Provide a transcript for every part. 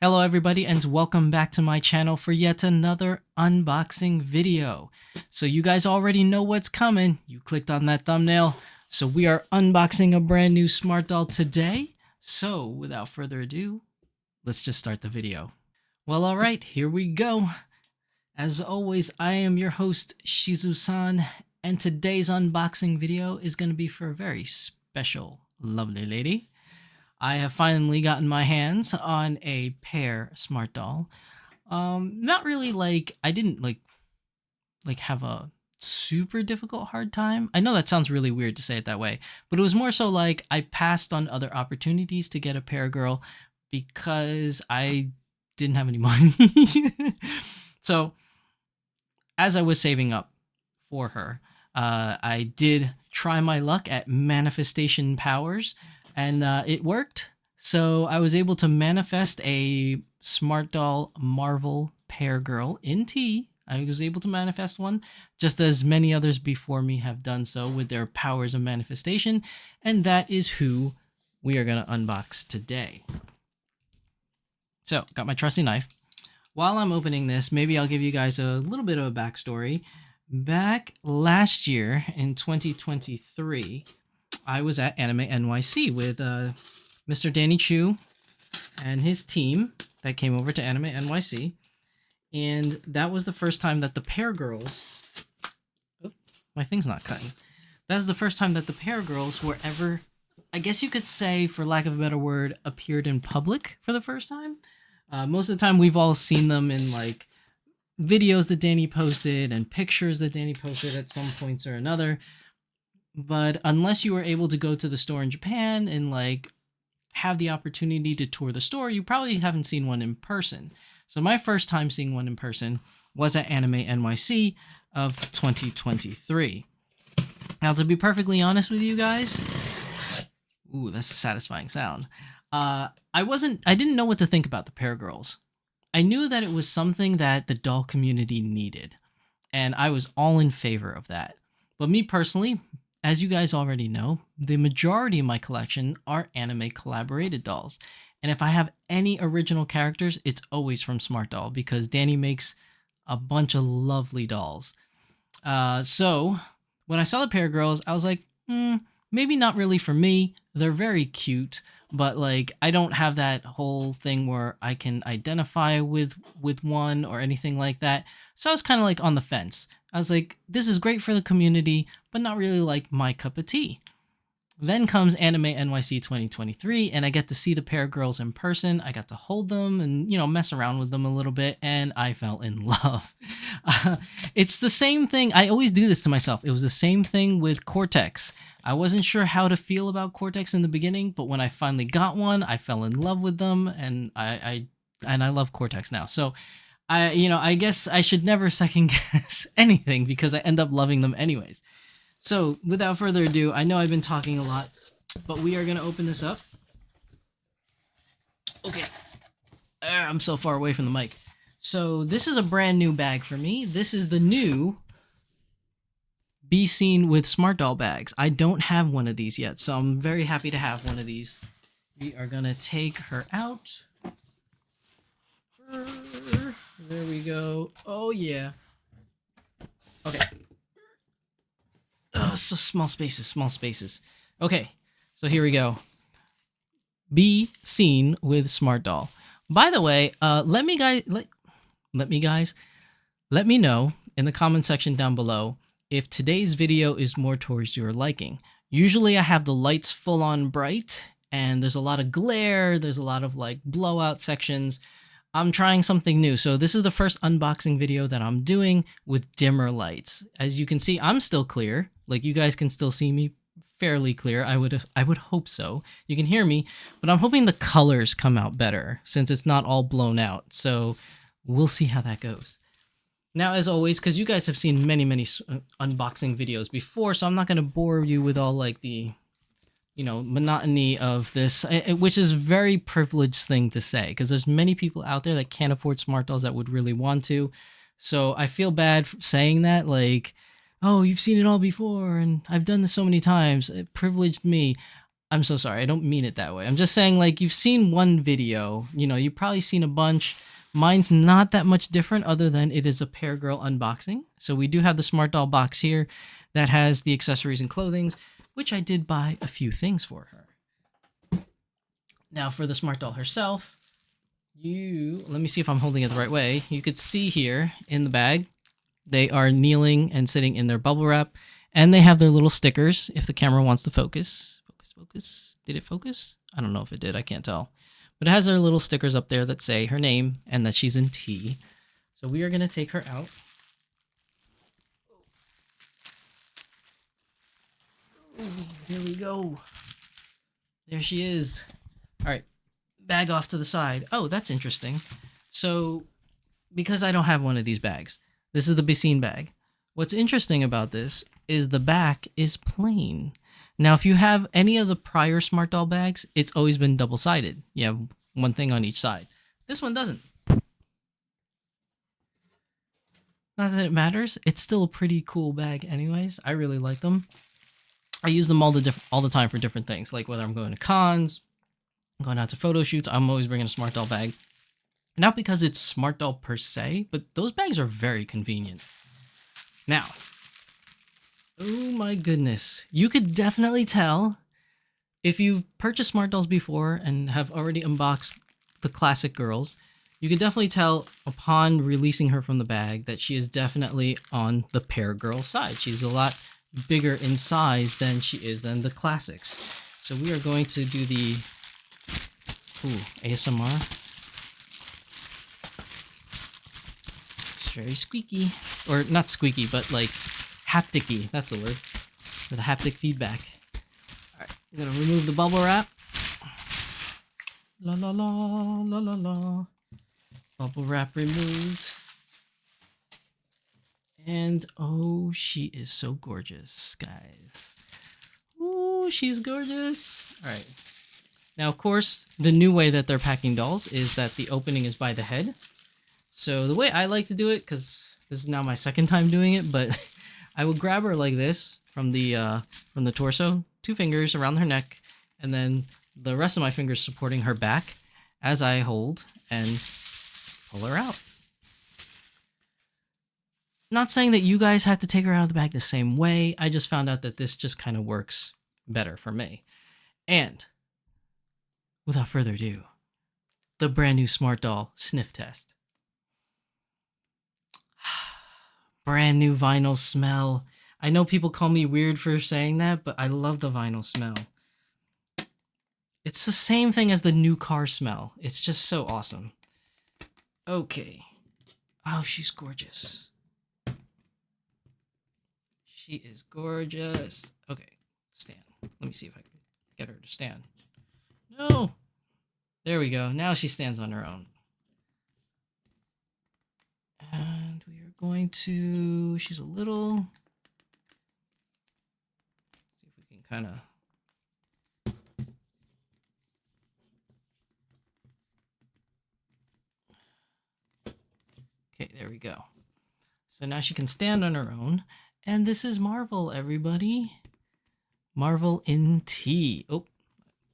Hello everybody and welcome back to my channel for yet another unboxing video. So you guys already know what's coming. You clicked on that thumbnail. So we are unboxing a brand new smart doll today. So without further ado, let's just start the video. Well, alright, here we go. As always, I am your host, Shizu-san, and today's unboxing video is going to be for a very special, lovely lady. I have finally gotten my hands on a Pear smart doll. Not really I didn't have a super difficult hard time. I know that sounds really weird to say it that way, but it was more so like I passed on other opportunities to get a Pear girl because I didn't have any money. So as I was saving up for her, I did try my luck at manifestation powers. And it worked. So I was able to manifest a smart doll Marvel Pear girl in T. I was able to manifest one, just as many others before me have done so with their powers of manifestation. And that is who we are going to unbox today. So, got my trusty knife. While I'm opening this, maybe I'll give you guys a little bit of a backstory. Back last year in 2023, I was at Anime NYC with Mr. Danny Chu and his team that came over to Anime NYC. And that was the first time that the Pear girls... Oh, my thing's not cutting. That was the first time that the Pear girls were ever, I guess you could say, for lack of a better word, appeared in public for the first time. Most of the time we've all seen them in videos that Danny posted and pictures that Danny posted at some points or another. But unless you were able to go to the store in Japan and have the opportunity to tour the store, you probably haven't seen one in person. So my first time seeing one in person was at Anime NYC of 2023. Now, to be perfectly honest with you guys, ooh, that's a satisfying sound. I didn't know what to think about the Pear girls. I knew that it was something that the doll community needed, and I was all in favor of that. But me personally, as you guys already know, the majority of my collection are anime collaborated dolls. And if I have any original characters, it's always from Smart Doll because Danny makes a bunch of lovely dolls. So when I saw the Pear girls, I was like, maybe not really for me. They're very cute, but I don't have that whole thing where I can identify with one or anything like that. So I was kind of on the fence. I was like, this is great for the community, but not really my cup of tea. Then comes Anime NYC 2023, and I get to see the Pear girls in person. I got to hold them and, mess around with them a little bit, and I fell in love. It's the same thing. I always do this to myself. It was the same thing with Cortex. I wasn't sure how to feel about Cortex in the beginning, but when I finally got one, I fell in love with them, and I love Cortex now. So I guess I should never second guess anything because I end up loving them anyways. So without further ado, I know I've been talking a lot, but we are going to open this up. Okay. I'm so far away from the mic. So this is a brand new bag for me. This is the new Be Seen with Smart Doll bags. I don't have one of these yet, so I'm very happy to have one of these. We are going to take her out. There we go. Oh, yeah. Okay. So small spaces. Okay, so here we go. Be Seen with Smart Doll. By the way, let me know in the comment section down below if today's video is more towards your liking. Usually I have the lights full on bright, and there's a lot of glare, there's a lot of blowout sections. I'm trying something new. So this is the first unboxing video that I'm doing with dimmer lights. As you can see, I'm still clear. You guys can still see me fairly clear. I would hope so. You can hear me, but I'm hoping the colors come out better since it's not all blown out. So we'll see how that goes. Now, as always, because you guys have seen many unboxing videos before, so I'm not going to bore you with all the monotony of this, which is a very privileged thing to say, because there's many people out there that can't afford smart dolls that would really want to. So I feel bad for saying that, oh, you've seen it all before, and I've done this so many times. It privileged me. I'm so sorry. I don't mean it that way. I'm just saying, like, you've seen one video, you know, you've probably seen a bunch. Mine's not that much different other than it is a Pear Girl unboxing. So we do have the Smart Doll box here that has the accessories and clothings, which I did buy a few things for her. Now for the Smart Doll herself, let me see if I'm holding it the right way. You could see here in the bag, they are kneeling and sitting in their bubble wrap, and they have their little stickers if the camera wants to focus. Focus. Did it focus? I don't know if it did. I can't tell. But it has their little stickers up there that say her name and that she's in T. So we are going to take her out. Oh, here we go. There she is. All right. Bag off to the side. Oh, that's interesting. So, because I don't have one of these bags, this is the Bessine bag. What's interesting about this is the back is plain. Now, if you have any of the prior Smart Doll bags, it's always been double-sided. You have one thing on each side. This one doesn't. Not that it matters. It's still a pretty cool bag anyways. I really like them. I use them all the time for different things, like whether I'm going to cons, going out to photo shoots, I'm always bringing a Smart Doll bag. Not because it's Smart Doll per se, but those bags are very convenient. Now, oh my goodness. You could definitely tell if you've purchased Smart Dolls before and have already unboxed the classic girls, you could definitely tell upon releasing her from the bag that she is definitely on the Pear Girl side. She's a lot bigger in size than she is than the classics. So we are going to do the ASMR. It's very squeaky. Or not squeaky, but like haptic-y. That's the word. For the haptic feedback. Alright, I'm gonna remove the bubble wrap. La la la la la la. Bubble wrap removed. And oh, she is so gorgeous, guys. Ooh, she's gorgeous. Alright. Now, of course, the new way that they're packing dolls is that the opening is by the head. So the way I like to do it, because this is now my second time doing it, but I will grab her like this from the torso, 2 fingers around her neck, and then the rest of my fingers supporting her back as I hold and pull her out. Not saying that you guys have to take her out of the bag the same way. I just found out that this just kind of works better for me. And without further ado, the brand new Smart Doll sniff test. Brand new vinyl smell. I know people call me weird for saying that, but I love the vinyl smell. It's the same thing as the new car smell. It's just so awesome. Okay. Oh, she's gorgeous. She is gorgeous. Okay, stand. Let me see if I can get her to stand. No! There we go. Now she stands on her own. And we are going to... She's a little... See if we can kind of... Okay, there we go. So now she can stand on her own. And this is Marvel, everybody. Marvel in T. Oh,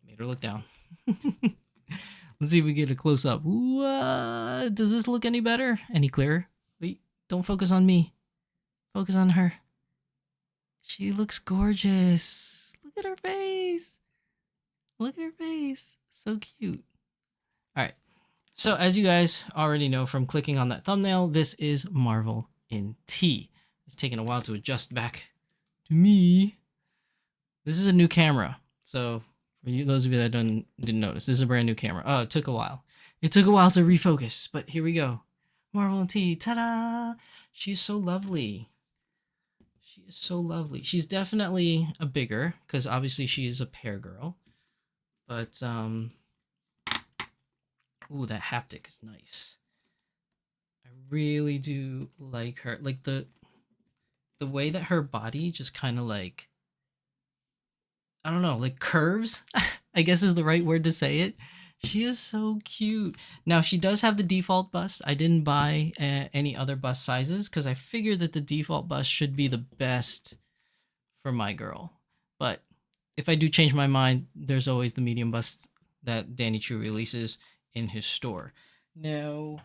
made her look down. Let's see if we get a close-up. Does this look any better? Any clearer? Wait, don't focus on me. Focus on her. She looks gorgeous. Look at her face. Look at her face. So cute. All right. So as you guys already know from clicking on that thumbnail, this is Marvel in T. It's taken a while to adjust back to me. This is a new camera. So for you, those of you that didn't notice, this is a brand new camera. Oh, it took a while. It took a while to refocus, but here we go. Marvel and T, ta-da! She's so lovely. She is so lovely. She's definitely a bigger, because obviously she is a Pear Girl. But, ooh, that haptic is nice. I really do like her. Like, the way that her body just kind of like, I don't know, like curves, I guess is the right word to say it. She is so cute. Now, she does have the default bust. I didn't buy any other bust sizes because I figured that the default bust should be the best for my girl. But if I do change my mind, there's always the medium bust that Danny True releases in his store. Now,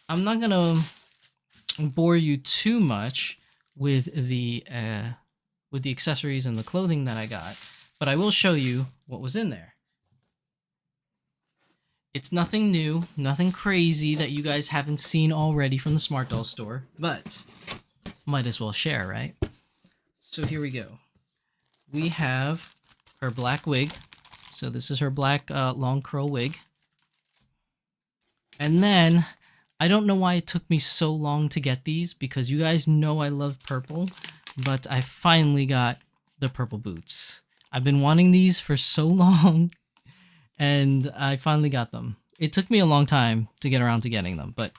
I'm not gonna bore you too much with the accessories and the clothing that I got, but I will show you what was in there. It's nothing new, nothing crazy that you guys haven't seen already from the Smart Doll store, but might as well share, right? So here we go. We have her black wig. So this is her black long curl wig. And then, I don't know why it took me so long to get these, because you guys know I love purple, but I finally got the purple boots. I've been wanting these for so long, and I finally got them. It took me a long time to get around to getting them, but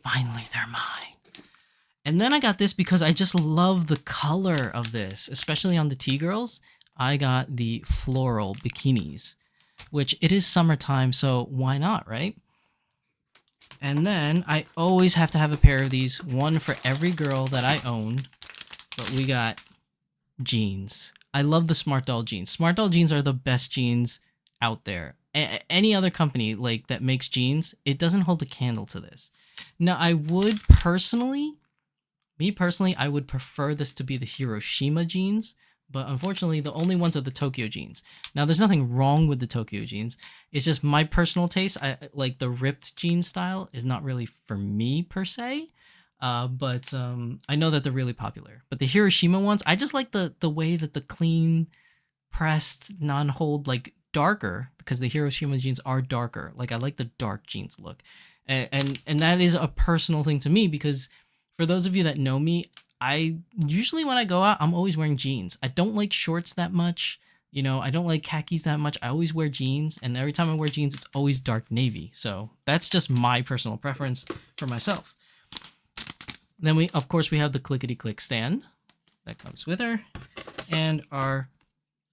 finally they're mine. And then I got this because I just love the color of this, especially on the T-girls. I got the floral bikinis, which it is summertime, so why not, right? And then I always have to have a pair of these, one for every girl that I own. But we got jeans. I love the Smart Doll jeans. Smart Doll jeans are the best jeans out there. Any other company like that makes jeans, it doesn't hold a candle to this. Now, I would personally, I would prefer this to be the Hiroshima jeans, but unfortunately, the only ones are the Tokyo jeans. Now, there's nothing wrong with the Tokyo jeans. It's just my personal taste. I like the ripped jean style is not really for me per se, but I know that they're really popular. But the Hiroshima ones, I just like the way that the clean, pressed, non-hold, like darker, because the Hiroshima jeans are darker. Like I like the dark jeans look, and that is a personal thing to me, because for those of you that know me, I usually when I go out, I'm always wearing jeans. I don't like shorts that much. You know, I don't like khakis that much. I always wear jeans, and every time I wear jeans, it's always dark navy. So that's just my personal preference for myself. Then we, of course, we have the clickety-click stand that comes with her, and our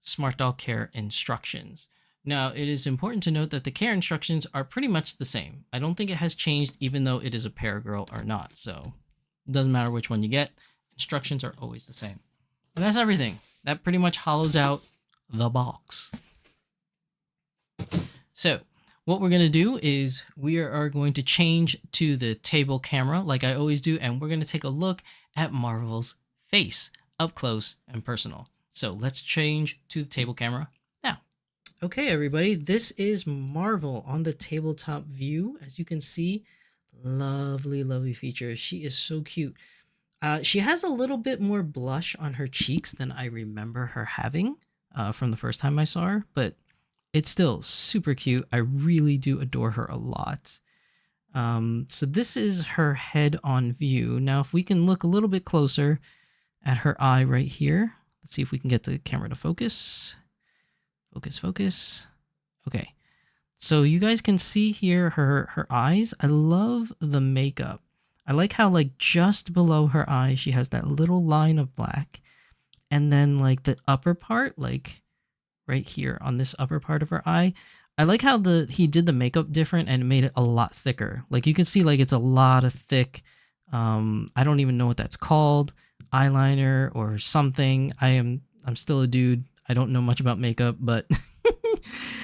Smart Doll care instructions. Now, it is important to note that the care instructions are pretty much the same. I don't think it has changed, even though it is a pair girl or not. So it doesn't matter which one you get. Instructions are always the same. And that's everything. That pretty much hollows out the box. So what we're going to do is we are going to change to the table camera like I always do, and we're going to take a look at Marvel's face up close and personal. So let's change to the table camera now. Okay, everybody, this is Marvel on the tabletop view. As you can see, lovely, lovely features. She is so cute. She has a little bit more blush on her cheeks than I remember her having from the first time I saw her, but it's still super cute. I really do adore her a lot. So this is her head on view. Now, if we can look a little bit closer at her eye right here. Let's see if we can get the camera to focus. Focus. Okay. So you guys can see here her eyes. I love the makeup. I like how like just below her eye, she has that little line of black. And then like the upper part, like right here on this upper part of her eye, I like how he did the makeup different and made it a lot thicker. Like you can see like it's a lot of thick, I don't even know what that's called, eyeliner or something. I'm still a dude. I don't know much about makeup, but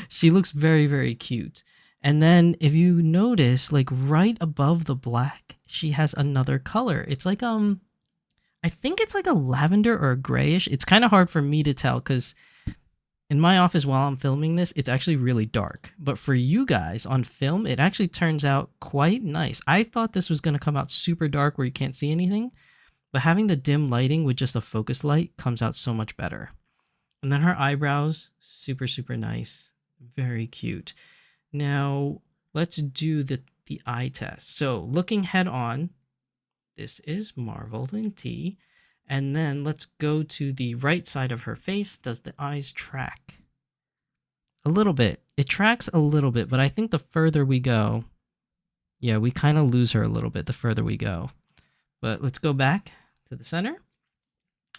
she looks very, very cute. And then if you notice, like right above the black, she has another color. It's like, I think it's like a lavender or a grayish. It's kind of hard for me to tell because in my office while I'm filming this, it's actually really dark. But for you guys on film, it actually turns out quite nice. I thought this was going to come out super dark where you can't see anything, but having the dim lighting with just a focus light comes out so much better. And then her eyebrows, super, super nice. Very cute. Now, let's do the eye test. So, looking head on, this is Marvel in T. And then let's go to the right side of her face. Does the eyes track? A little bit. It tracks a little bit, but I think the further we go, yeah, we kind of lose her a little bit the further we go. But let's go back to the center.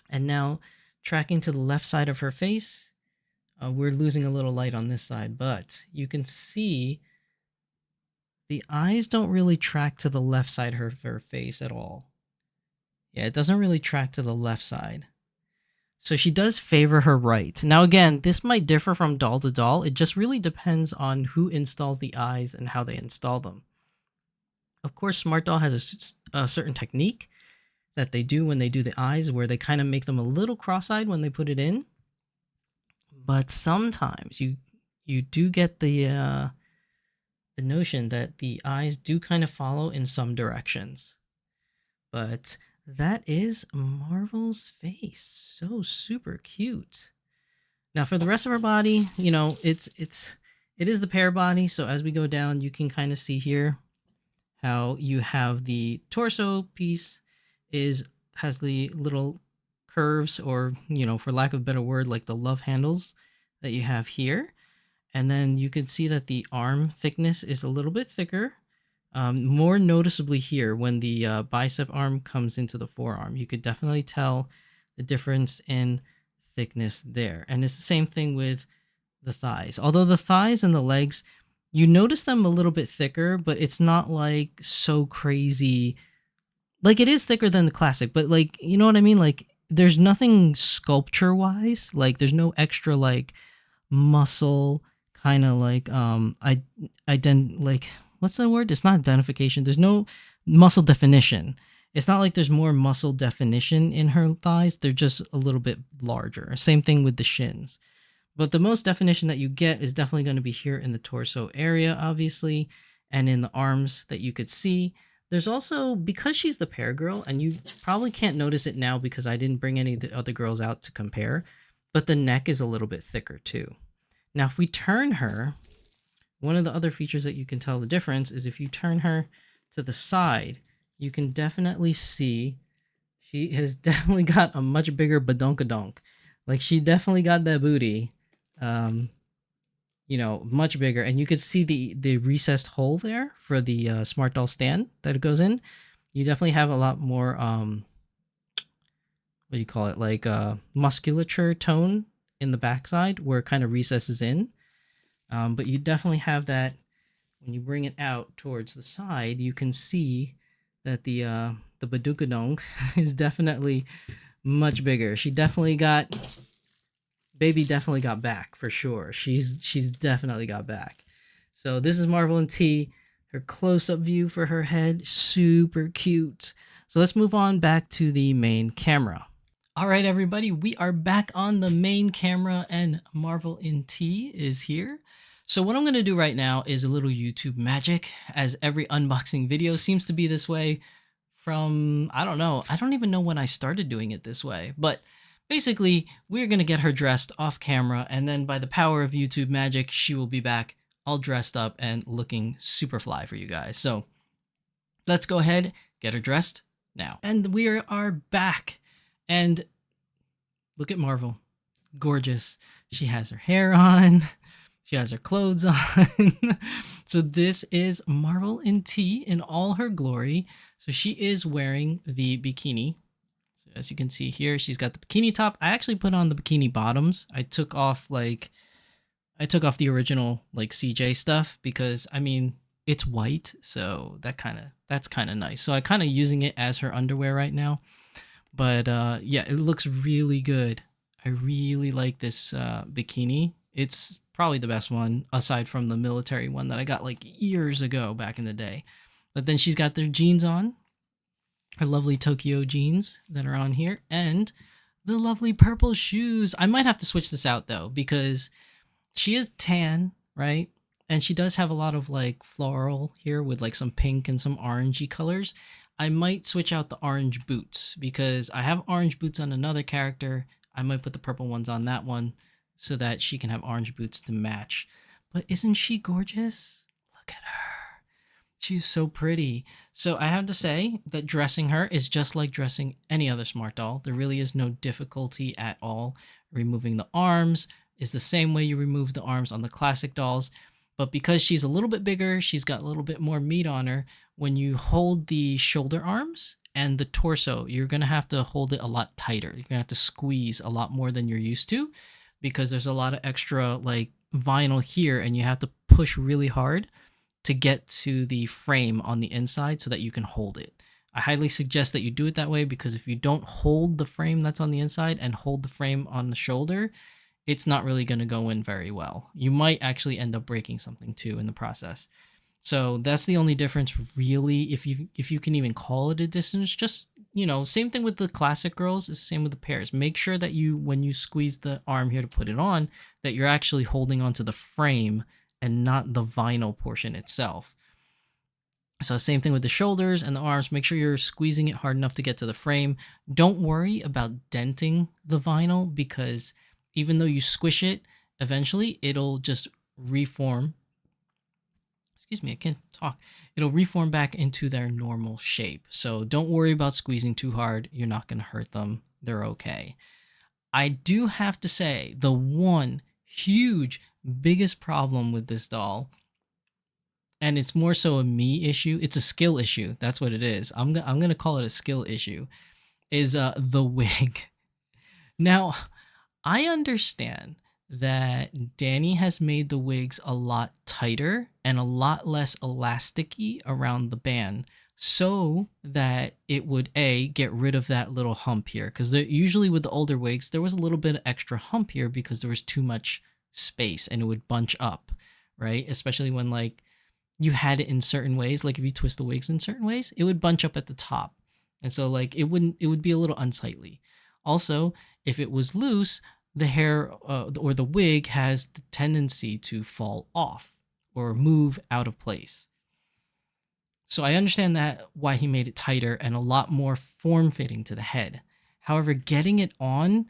And now, tracking to the left side of her face, we're losing a little light on this side, but you can see the eyes don't really track to the left side of her face at all. Yeah, it doesn't really track to the left side. So she does favor her right. Now again, this might differ from doll to doll. It just really depends on who installs the eyes and how they install them. Of course, Smart Doll has a certain technique that they do when they do the eyes, where they kind of make them a little cross-eyed when they put it in. But sometimes you do get the notion that the eyes do kind of follow in some directions. But that is Marvel's face. So super cute. Now for the rest of her body, you know, it is the pear body. So as we go down, you can kind of see here how you have the torso piece has the little curves, or, you know, for lack of a better word, like the love handles that you have here. And then you can see that the arm thickness is a little bit thicker, more noticeably here when the bicep arm comes into the forearm. You could definitely tell the difference in thickness there. And it's the same thing with the thighs. Although the thighs and the legs, you notice them a little bit thicker, but it's not like so crazy. Like, it is thicker than the classic, but like, you know what I mean? Like, there's nothing sculpture wise. Like, there's no extra like muscle kind of like like, what's the word? It's not identification. There's no muscle definition. It's not like there's more muscle definition in her thighs. They're just a little bit larger. Same thing with the shins. But the most definition that you get is definitely going to be here in the torso area, obviously, and in the arms that you could see. There's also, because she's the pear girl, and you probably can't notice it now because I didn't bring any of the other girls out to compare, but the neck is a little bit thicker too. Now, if we turn her, one of the other features that you can tell the difference is if you turn her to the side, you can definitely see she has definitely got a much bigger badonkadonk. Like, she definitely got that booty, you know, much bigger. And you could see the recessed hole there for the Smart Doll stand that it goes in. You definitely have a lot more, what do you call it? Like musculature tone in the backside where it kind of recesses in. But you definitely have that when you bring it out towards the side. You can see that the Badukadonk is definitely much bigger. She definitely got, baby definitely got back for sure. She's definitely got back. So this is Marvel and T. Her close-up view for her head, super cute. So let's move on back to the main camera. All right, everybody, we are back on the main camera and Marvel in T is here. So what I'm going to do right now is a little YouTube magic, as every unboxing video seems to be this way from, I don't know. I don't even know when I started doing it this way, but basically we're going to get her dressed off camera, and then by the power of YouTube magic, she will be back all dressed up and looking super fly for you guys. So let's go ahead, get her dressed now. And we are back. And look at Marvel. Gorgeous. She has her hair on. She has her clothes on. So this is Marvel in T in all her glory. So she is wearing the bikini. So as you can see here, she's got the bikini top. I actually put on the bikini bottoms. I took off the original like CJ stuff because, I mean, it's white, so that's kind of nice. So I kind of using it as her underwear right now. But yeah, it looks really good. I really like this bikini. It's probably the best one aside from the military one that I got like years ago back in the day. But then she's got their jeans on, her lovely Tokyo jeans that are on here, and the lovely purple shoes. I might have to switch this out though, because she is tan, right? And she does have a lot of like floral here with like some pink and some orangey colors. I might switch out the orange boots because I have orange boots on another character. I might put the purple ones on that one so that she can have orange boots to match. But isn't she gorgeous? Look at her. She's so pretty. So I have to say that dressing her is just like dressing any other Smart Doll. There really is no difficulty at all. Removing the arms is the same way you remove the arms on the classic dolls. But because she's a little bit bigger, she's got a little bit more meat on her. When you hold the shoulder arms and the torso, you're going to have to hold it a lot tighter. You're going to have to squeeze a lot more than you're used to because there's a lot of extra like vinyl here, and you have to push really hard to get to the frame on the inside so that you can hold it. I highly suggest that you do it that way, because if you don't hold the frame that's on the inside and hold the frame on the shoulder, it's not really going to go in very well. You might actually end up breaking something too in the process. So that's the only difference really, if you can even call it a distance. Just, same thing with the classic girls, is the same with the pairs. Make sure that when you squeeze the arm here to put it on, that you're actually holding onto the frame and not the vinyl portion itself. So same thing with the shoulders and the arms. Make sure you're squeezing it hard enough to get to the frame. Don't worry about denting the vinyl, because even though you squish it, eventually it'll just reform. Excuse me, I can't talk. It'll reform back into their normal shape. So don't worry about squeezing too hard. You're not going to hurt them. They're okay. I do have to say, the one huge, biggest problem with this doll, and it's more so a me issue, it's a skill issue. That's what it is. I'm going to call it a skill issue, is the wig. Now, I understand that Danny has made the wigs a lot tighter and a lot less elasticy around the band, so that it would get rid of that little hump here, because usually with the older wigs there was a little bit of extra hump here because there was too much space and it would bunch up, right? Especially when like you had it in certain ways, like if you twist the wigs in certain ways, it would bunch up at the top, and so like it would be a little unsightly. Also, if it was loose, the hair or the wig has the tendency to fall off or move out of place. So I understand that why he made it tighter and a lot more form-fitting to the head. However, getting it on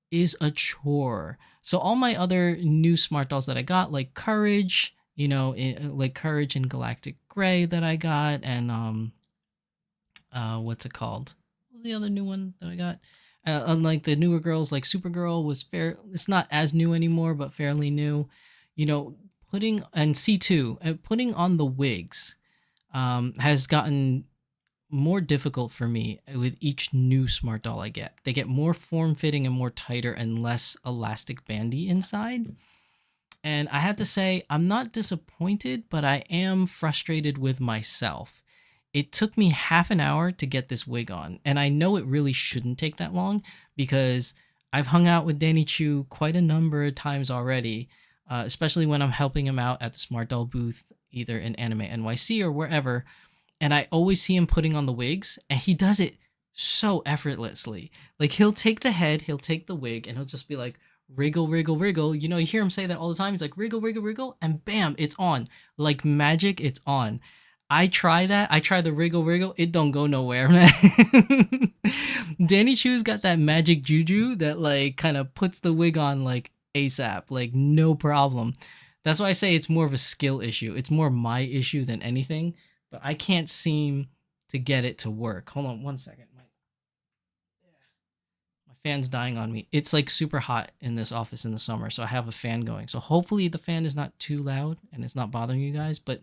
is a chore. So all my other new smart dolls that I got, like Courage, like Courage and Galactic Gray that I got, and what's it called? What was the other new one that I got? Unlike the newer girls, like Supergirl was it's not as new anymore, but fairly new. Putting and C2, putting on the wigs has gotten more difficult for me with each new smart doll I get. They get more form-fitting and more tighter and less elastic bandy inside. And I have to say, I'm not disappointed, but I am frustrated with myself. It took me half an hour to get this wig on, and I know it really shouldn't take that long because I've hung out with Danny Chu quite a number of times already, especially when I'm helping him out at the Smart Doll booth, either in Anime NYC or wherever, and I always see him putting on the wigs, and he does it so effortlessly. Like, he'll take the head, he'll take the wig, and he'll just be like, wriggle, wriggle, wriggle. You hear him say that all the time. He's like, wriggle, wriggle, wriggle, and bam, it's on. Like magic, it's on. I try that. I try the wriggle wriggle. It don't go nowhere, man. Danny Chu's got that magic juju that like kind of puts the wig on like ASAP, like no problem. That's why I say it's more of a skill issue. It's more my issue than anything, but I can't seem to get it to work. Hold on one second. My fan's dying on me. It's like super hot in this office in the summer, so I have a fan going. So hopefully the fan is not too loud and it's not bothering you guys, but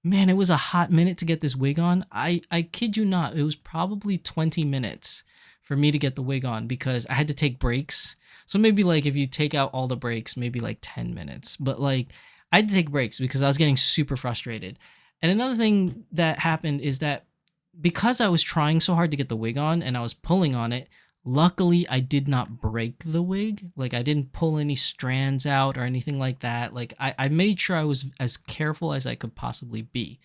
man, it was a hot minute to get this wig on. I kid you not, it was probably 20 minutes for me to get the wig on because I had to take breaks. So maybe like if you take out all the breaks, maybe like 10 minutes. But like I had to take breaks because I was getting super frustrated. And another thing that happened is that because I was trying so hard to get the wig on and I was pulling on it, luckily I did not break the wig. Like I didn't pull any strands out or anything like that. Like I made sure I was as careful as I could possibly be.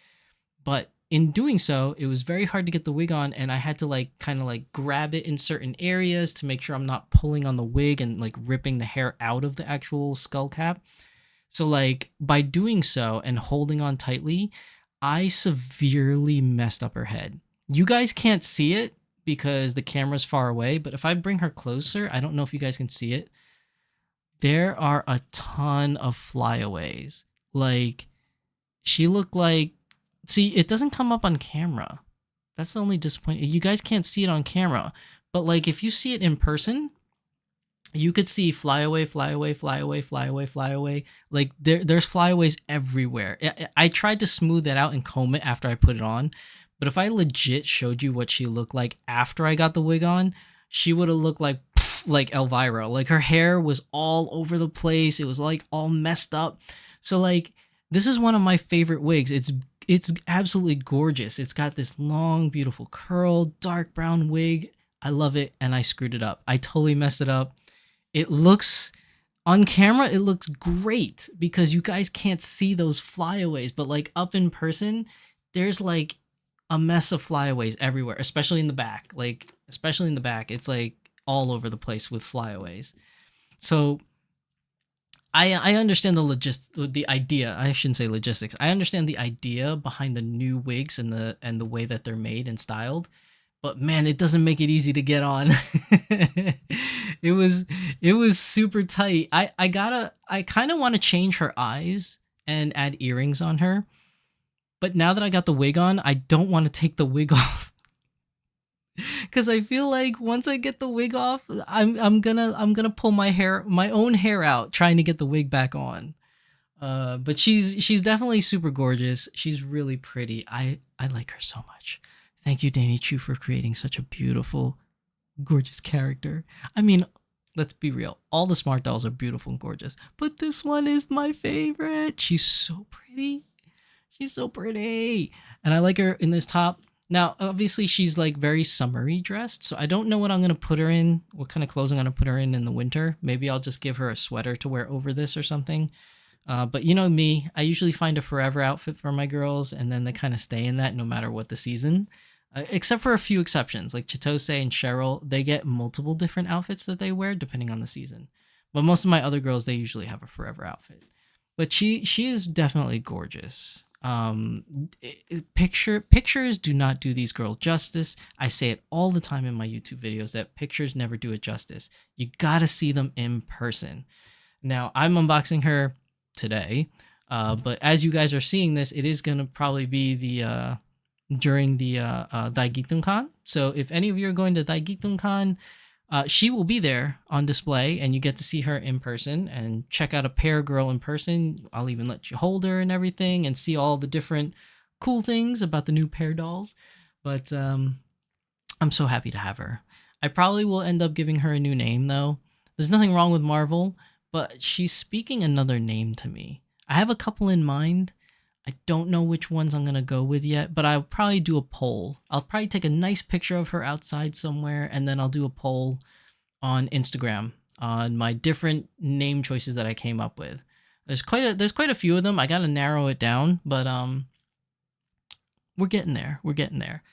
But in doing so, it was very hard to get the wig on, and I had to like kind of like grab it in certain areas to make sure I'm not pulling on the wig and like ripping the hair out of the actual skull cap. So like by doing so and holding on tightly, I severely messed up her head. You guys can't see it because the camera's far away, but if I bring her closer, I don't know if you guys can see it. There are a ton of flyaways. Like, she looked like, see, it doesn't come up on camera. That's the only disappointment. You guys can't see it on camera, but like if you see it in person, you could see flyaway, flyaway, flyaway, flyaway, flyaway. Like there's flyaways everywhere. I tried to smooth that out and comb it after I put it on, but if I legit showed you what she looked like after I got the wig on, she would have looked like Elvira. Like her hair was all over the place. It was like all messed up. So like this is one of my favorite wigs. It's it's absolutely gorgeous. It's got this long, beautiful curl, dark brown wig. I love it, and I screwed it up. I totally messed it up. It looks on camera, it looks great because you guys can't see those flyaways, but like up in person, there's like a mess of flyaways everywhere, especially in the back. Like, especially in the back, it's like all over the place with flyaways. So I understand the idea. I shouldn't say logistics. I understand the idea behind the new wigs and the way that they're made and styled. But man, it doesn't make it easy to get on. It was super tight. I kind of want to change her eyes and add earrings on her. But now that I got the wig on, I don't want to take the wig off. Cause I feel like once I get the wig off, I'm gonna pull my own hair out trying to get the wig back on. But she's definitely super gorgeous. She's really pretty. I like her so much. Thank you, Danny Chu, for creating such a beautiful, gorgeous character. I mean, let's be real. All the smart dolls are beautiful and gorgeous, but this one is my favorite. She's so pretty. She's so pretty. And I like her in this top. Now, obviously, she's like very summery dressed, so I don't know what I'm going to put her in, what kind of clothes I'm going to put her in the winter. Maybe I'll just give her a sweater to wear over this or something. But you know me, I usually find a forever outfit for my girls, and then they kind of stay in that no matter what the season. Except for a few exceptions, like Chitose and Cheryl, they get multiple different outfits that they wear depending on the season. But most of my other girls, they usually have a forever outfit. But she is definitely gorgeous. Pictures do not do these girls justice. I say it all the time in my YouTube videos that pictures never do it justice. You gotta see them in person. Now, I'm unboxing her today, but as you guys are seeing this, it is gonna probably be the during the Daigitun-kan. So if any of you are going to Daigitun-kan, she will be there on display, and you get to see her in person and check out a Pear girl in person. I'll even let you hold her and everything and see all the different cool things about the new Pear dolls. But I'm so happy to have her. I probably will end up giving her a new name, though. There's nothing wrong with Marvel, but she's speaking another name to me. I have a couple in mind. I don't know which ones I'm going to go with yet, but I'll probably do a poll. I'll probably take a nice picture of her outside somewhere, and then I'll do a poll on Instagram on my different name choices that I came up with. There's quite a few of them. I got to narrow it down, but we're getting there. We're getting there.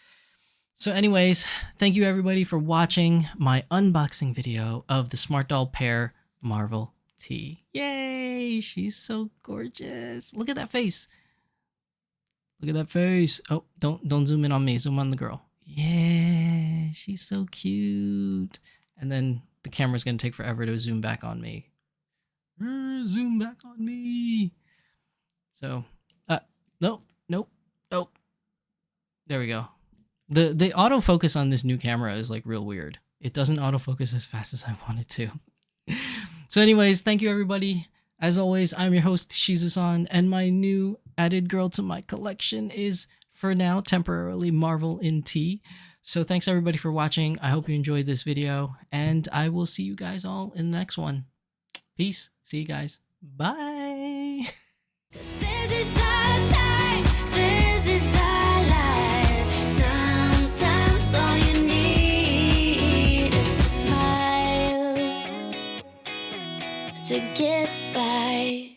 So anyways, thank you everybody for watching my unboxing video of the Smart Doll Pear Marvel Tee. Yay! She's so gorgeous. Look at that face. Look at that face. Oh, don't zoom in on me. Zoom on the girl. Yeah, she's so cute. And then the camera's going to take forever to zoom back on me. Zoom back on me. So, nope. Oh, there we go. The autofocus on this new camera is like real weird. It doesn't autofocus as fast as I want it to. So anyways, thank you everybody. As always, I'm your host, Shizu-san, and my new added girl to my collection is, for now, temporarily Marvel in Tea. So thanks everybody for watching. I hope you enjoyed this video, and I will see you guys all in the next one. Peace. See you guys. Bye. This is our time, this is our life. Sometimes all you need is a smile to get by.